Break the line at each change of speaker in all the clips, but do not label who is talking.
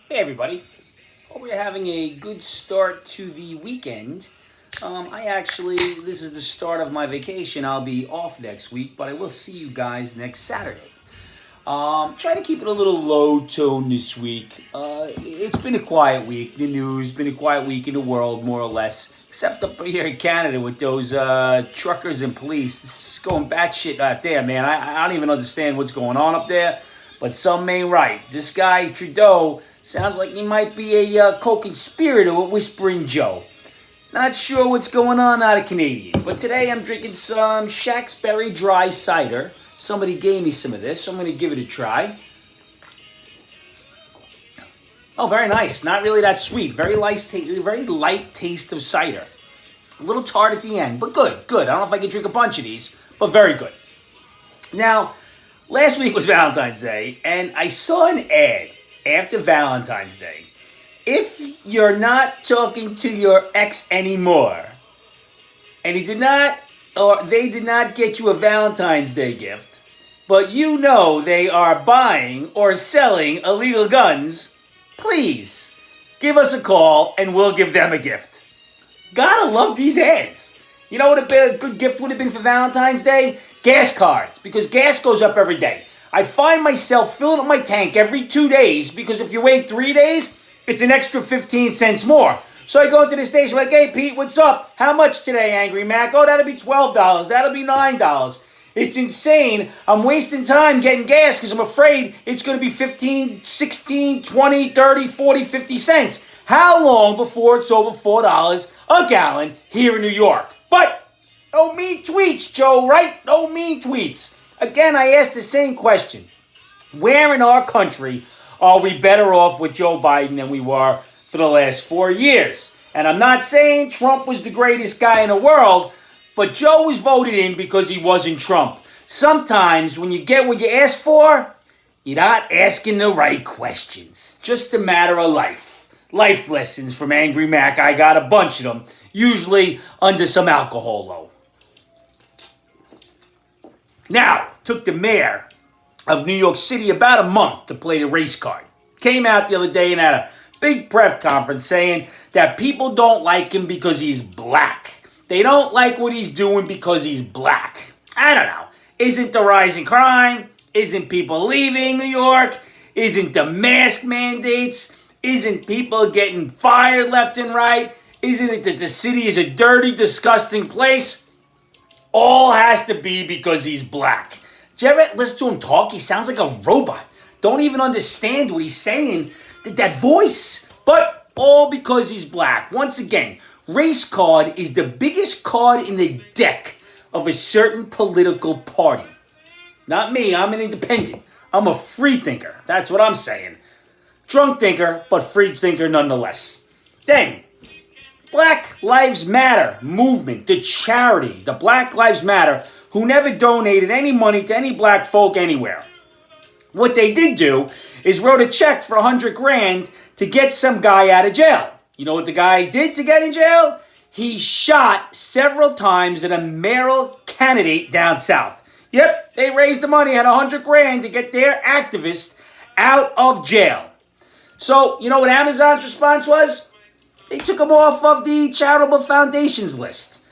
Hey everybody, hope you're having a good start to the weekend. This is the start of my vacation. I'll be off next week, but I will see you guys next Saturday. Try to keep it a little low tone this week. It's been a quiet week. The news been a quiet week in the world, more or less, except up here in Canada with those truckers and police. This is going batshit out there, man. I don't even understand what's going on up there, but some ain't right. This guy Trudeau sounds like he might be a co-conspirator with Whispering Joe. Not sure what's going on out of Canadian, but today I'm drinking some Shacksberry dry cider. Somebody gave me some of this, so I'm going to give it a try. Oh, very nice. Not really that sweet. Very light taste of cider. A little tart at the end, but good. I don't know if I can drink a bunch of these, but very good. Now, last week was Valentine's Day, and I saw an ad after Valentine's Day. If you're not talking to your ex anymore, and they did not get you a Valentine's Day gift, but you know they are buying or selling illegal guns, please give us a call and we'll give them a gift. Gotta love these ads. You know what a good gift would have been for Valentine's Day? Gas cards, because gas goes up every day. I find myself filling up my tank every 2 days because if you wait 3 days, it's an extra 15 cents more. So I go into the station like, hey, Pete, what's up? How much today, Angry Mac? Oh, that'll be $12. That'll be $9. It's insane. I'm wasting time getting gas because I'm afraid it's going to be 15, 16, 20, 30, 40, 50 cents. How long before it's over $4 a gallon here in New York? But no mean tweets, Joe, right? No mean tweets. Again, I asked the same question. Where in our country are we better off with Joe Biden than we were for the last 4 years? And I'm not saying Trump was the greatest guy in the world, but Joe was voted in because he wasn't Trump. Sometimes when you get what you ask for, you're not asking the right questions. Just a matter of life. Life lessons from Angry Mac. I got a bunch of them, usually under some alcohol, though. Now, took the mayor of New York City about a month to play the race card. Came out the other day and had a big press conference saying that people don't like him because he's black. They don't like what he's doing because he's black. I don't know. Isn't the rising crime? Isn't people leaving New York? Isn't the mask mandates? Isn't people getting fired left and right? Isn't it that the city is a dirty, disgusting place? All has to be because he's black. Did you ever listen to him talk? He sounds like a robot. Don't even understand what he's saying. That voice. But all because he's black. Once again, race card is the biggest card in the deck of a certain political party. Not me. I'm an independent. I'm a free thinker. That's what I'm saying. Drunk thinker, but free thinker nonetheless. Then, Black Lives Matter movement, the charity, the Black Lives Matter, who never donated any money to any black folk anywhere. What they did do is wrote a check for $100,000 to get some guy out of jail. You know what the guy did to get in jail? He shot several times at a mayoral candidate down south. Yep, they raised the money, had $100,000 to get their activist out of jail. So, you know what Amazon's response was? They took him off of the charitable foundations list.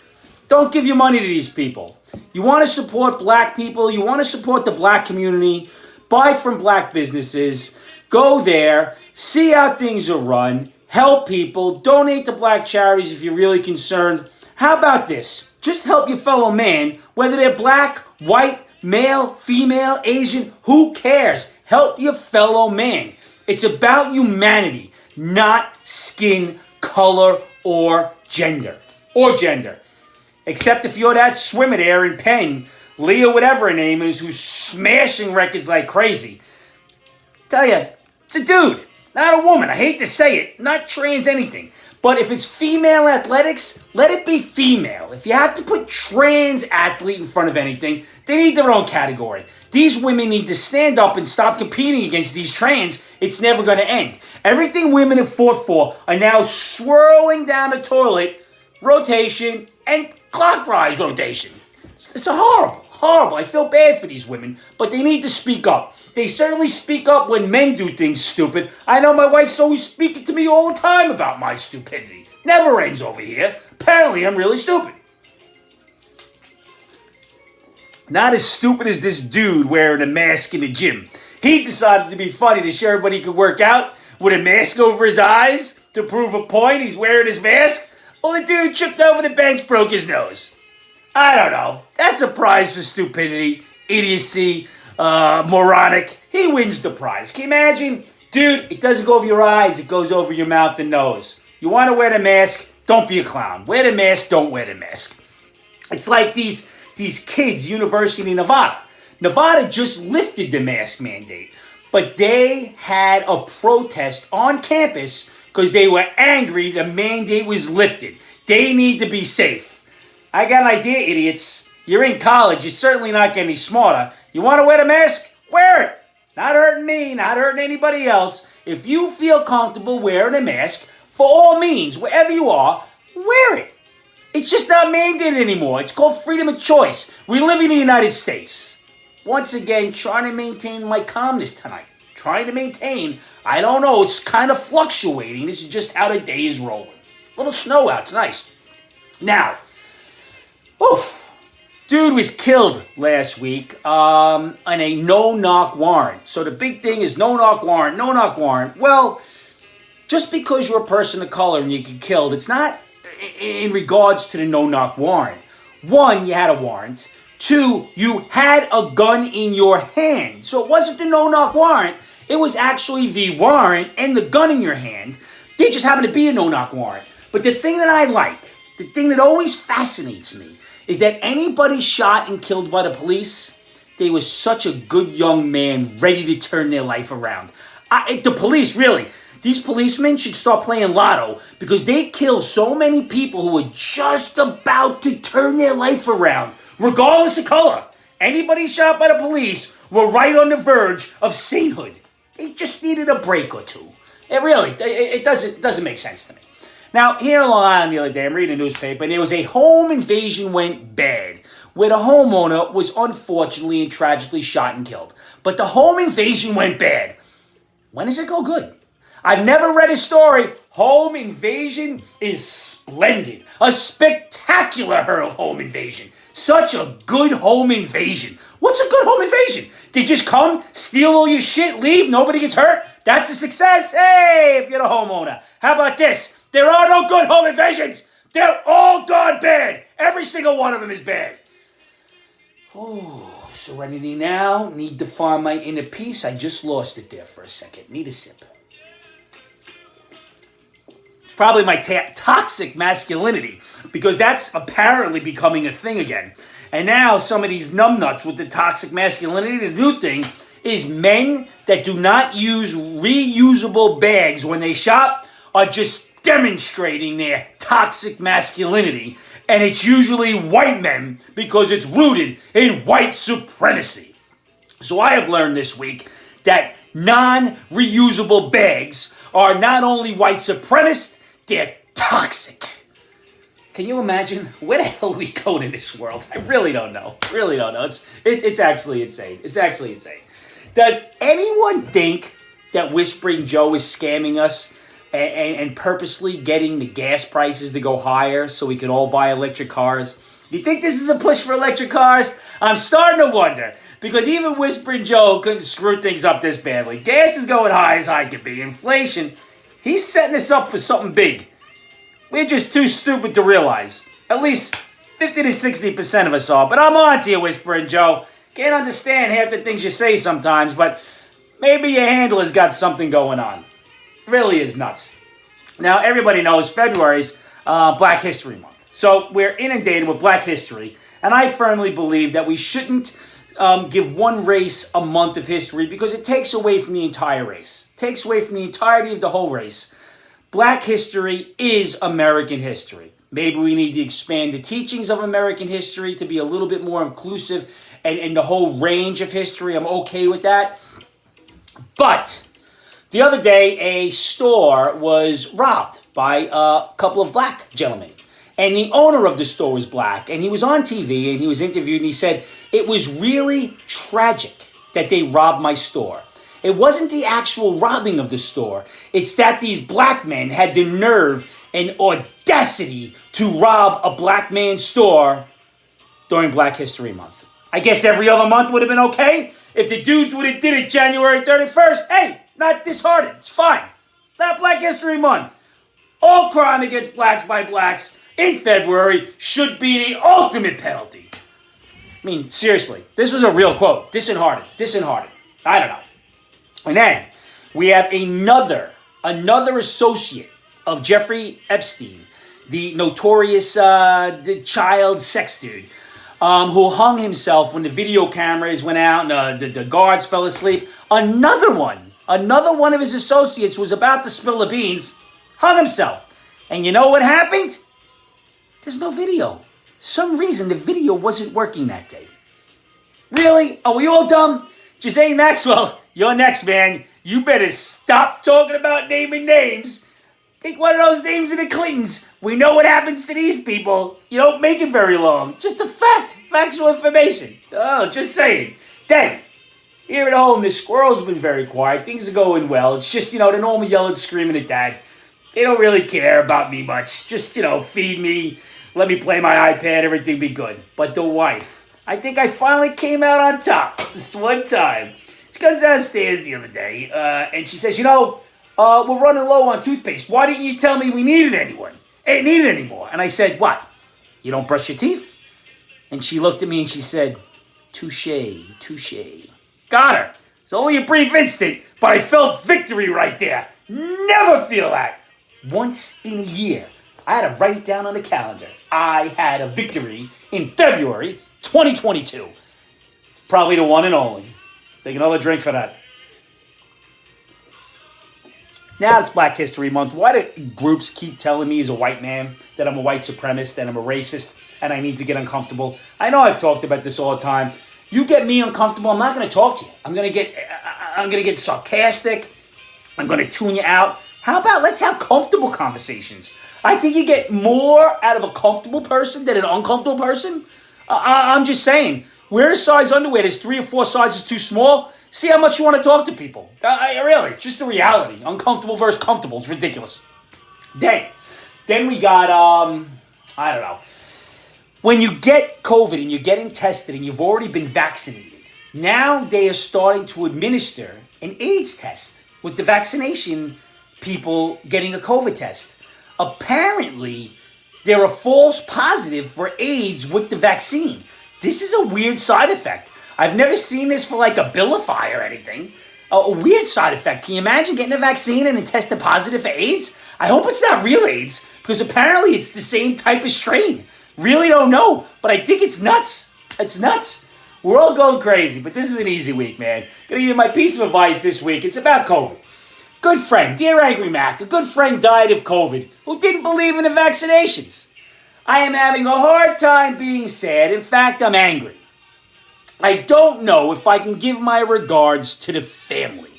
Don't give your money to these people. You want to support black people. You want to support the black community. Buy from black businesses. Go there. See how things are run. Help people. Donate to black charities if you're really concerned. How about this? Just help your fellow man, whether they're black, white, male, female, Asian. Who cares? Help your fellow man. It's about humanity, not skin color or gender. Except if you're that swimmer there in Penn, Leah, whatever her name is, who's smashing records like crazy. Tell you, it's a dude. It's not a woman. I hate to say it. Not trans anything. But if it's female athletics, let it be female. If you have to put trans athlete in front of anything, they need their own category. These women need to stand up and stop competing against these trans. It's never going to end. Everything women have fought for are now swirling down the toilet, rotation, and clockwise rotation. It's a horrible, horrible. I feel bad for these women, but they need to speak up. They certainly speak up when men do things stupid. I know my wife's always speaking to me all the time about my stupidity. Never ends over here. Apparently, I'm really stupid. Not as stupid as this dude wearing a mask in the gym. He decided to be funny to show everybody he could work out with a mask over his eyes to prove a point. He's wearing his mask. Well, the dude tripped over the bench, broke his nose. I don't know. That's a prize for stupidity, idiocy, moronic. He wins the prize. Can you imagine? Dude, it doesn't go over your eyes. It goes over your mouth and nose. You want to wear the mask? Don't be a clown. Wear the mask. Don't wear the mask. It's like these kids, University of Nevada. Nevada just lifted the mask mandate, but they had a protest on campus because they were angry the mandate was lifted. They need to be safe. I got an idea, idiots. You're in college. You're certainly not getting any smarter. You want to wear the mask? Wear it. Not hurting me, not hurting anybody else. If you feel comfortable wearing a mask, for all means, wherever you are, wear it. It's just not mandated anymore. It's called freedom of choice. We live in the United States. Once again, trying to maintain my calmness tonight. Trying to maintain, I don't know, it's kind of fluctuating. This is just how the day is rolling. A little snow out, it's nice. Now, dude was killed last week on a no-knock warrant. So the big thing is no-knock warrant, no-knock warrant. Well, just because you're a person of color and you get killed, it's not in regards to the no-knock warrant. One, you had a warrant. Two, you had a gun in your hand. So it wasn't the no-knock warrant. It was actually the warrant and the gun in your hand. They just happened to be a no-knock warrant. But the thing that I like, the thing that always fascinates me, is that anybody shot and killed by the police, they was such a good young man ready to turn their life around. The police, really. These policemen should start playing lotto because they kill so many people who are just about to turn their life around, regardless of color. Anybody shot by the police were right on the verge of sainthood. They just needed a break or two. It doesn't make sense to me. Now, here in Long Island the other day, I'm reading a newspaper, and there was a home invasion went bad, where the homeowner was unfortunately and tragically shot and killed. But the home invasion went bad. When does it go good? I've never read a story. Home invasion is splendid. A spectacular home invasion. Such a good home invasion. What's a good home invasion? They just come, steal all your shit, leave, nobody gets hurt? That's a success? Hey, if you're the homeowner. How about this? There are no good home invasions. They're all gone bad. Every single one of them is bad. Oh, serenity now. Need to find my inner peace. I just lost it there for a second. Need a sip. Probably my toxic masculinity, because that's apparently becoming a thing again. And now some of these numbnuts with the toxic masculinity, the new thing is men that do not use reusable bags when they shop are just demonstrating their toxic masculinity. And it's usually white men because it's rooted in white supremacy. So I have learned this week that non-reusable bags are not only white supremacist, they're toxic. Can you imagine? Where the hell are we going in this world? I really don't know. Really don't know. It's actually insane. It's actually insane. Does anyone think that Whispering Joe is scamming us and purposely getting the gas prices to go higher so we can all buy electric cars? You think this is a push for electric cars? I'm starting to wonder. Because even Whispering Joe couldn't screw things up this badly. Gas is going high as high can be. Inflation. He's setting us up for something big. We're just too stupid to realize. At least 50 to 60% of us are. But I'm on to you, Whispering Joe. Can't understand half the things you say sometimes, but maybe your handler's got something going on. Really is nuts. Now, everybody knows February's Black History Month. So we're inundated with Black history. And I firmly believe that we shouldn't give one race a month of history because it takes away from the entire race. It takes away from the entirety of the whole race. Black history is American history. Maybe we need to expand the teachings of American history to be a little bit more inclusive and the whole range of history. I'm okay with that. But the other day, a store was robbed by a couple of black gentlemen. And the owner of the store was black. And he was on TV and he was interviewed and he said, it was really tragic that they robbed my store. It wasn't the actual robbing of the store. It's that these black men had the nerve and audacity to rob a black man's store during Black History Month. I guess every other month would have been okay. If the dudes would have did it January 31st, hey, not disheartened. It's fine. Not Black History Month. All crime against blacks by blacks in February should be the ultimate penalty. I mean, seriously, this was a real quote. Disheartened. I don't know. And then we have another associate of Jeffrey Epstein, the notorious the child sex dude, who hung himself when the video cameras went out and the guards fell asleep. Another one of his associates was about to spill the beans, hung himself. And you know what happened? There's no video. Some reason the video wasn't working that day. Really? Are we all dumb? Ghislaine Maxwell, you're next, man. You better stop talking about naming names. Take one of those names of the Clintons. We know what happens to these people. You don't make it very long. Just a fact. Factual information. Oh, just saying. Then, here at home, the squirrels have been very quiet. Things are going well. It's just, the normal yelling, screaming at Dad. They don't really care about me much. Just, feed me, let me play my iPad, everything be good. But the wife, I think I finally came out on top this one time. She goes downstairs the other day, and she says, we're running low on toothpaste. Why didn't you tell me we needed Ain't needed anymore. And I said, what? You don't brush your teeth? And she looked at me and she said, touche. Got her. It's only a brief instant, but I felt victory right there. Never feel that. Once in a year, I had to write it down on the calendar. I had a victory in February 2022. Probably the one and only. Take another drink for that. Now it's Black History Month. Why do groups keep telling me as a white man that I'm a white supremacist, that I'm a racist, and I need to get uncomfortable? I know I've talked about this all the time. You get me uncomfortable, I'm not going to talk to you. I'm going to get sarcastic. I'm going to tune you out. How about let's have comfortable conversations? I think you get more out of a comfortable person than an uncomfortable person. I'm just saying, wear a size underwear that's 3 or 4 sizes too small. See how much you want to talk to people. Really, just the reality. Uncomfortable versus comfortable. It's ridiculous. Then we got, I don't know. When you get COVID and you're getting tested and you've already been vaccinated, now they are starting to administer an AIDS test with the vaccination people getting a COVID test. Apparently, they're a false positive for AIDS with the vaccine. This is a weird side effect. I've never seen this for like a Abilify or anything. A weird side effect. Can you imagine getting a vaccine and then testing positive for AIDS? I hope it's not real AIDS, because apparently it's the same type of strain. Really don't know, but I think it's nuts. It's nuts. We're all going crazy, but this is an easy week, man. Gonna give you my piece of advice this week. It's about COVID. Good friend, dear Angry Mac, a good friend died of COVID who didn't believe in the vaccinations. I am having a hard time being sad. In fact, I'm angry. I don't know if I can give my regards to the family.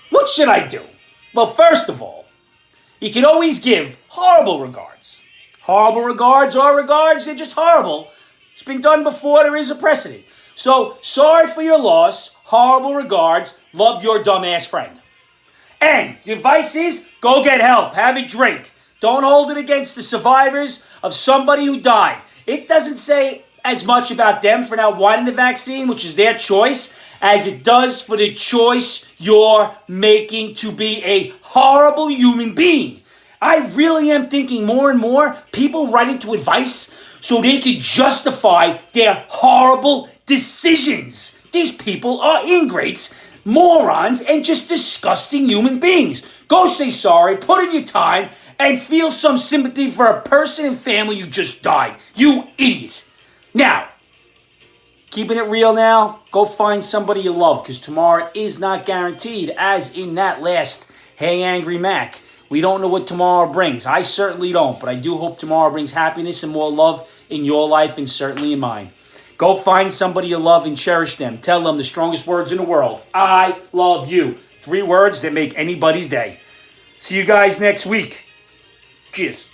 What should I do? Well, first of all, you can always give horrible regards. Horrible regards are regards, they're just horrible. It's been done before, there is a precedent. So, sorry for your loss, horrible regards, love your dumbass friend. And the advice is, go get help, have a drink. Don't hold it against the survivors of somebody who died. It doesn't say as much about them for not wanting the vaccine, which is their choice, as it does for the choice you're making to be a horrible human being. I really am thinking more and more people write into advice so they can justify their horrible decisions. These people are ingrates, morons, and just disgusting human beings. Go say sorry, put in your time, and feel some sympathy for a person and family who just died. You idiot. Now, keeping it real now, go find somebody you love, because tomorrow is not guaranteed, as in that last Hey Angry Mac. We don't know what tomorrow brings. I certainly don't, but I do hope tomorrow brings happiness and more love in your life and certainly in mine. Go find somebody you love and cherish them. Tell them the strongest words in the world. I love you. 3 words that make anybody's day. See you guys next week. Cheers.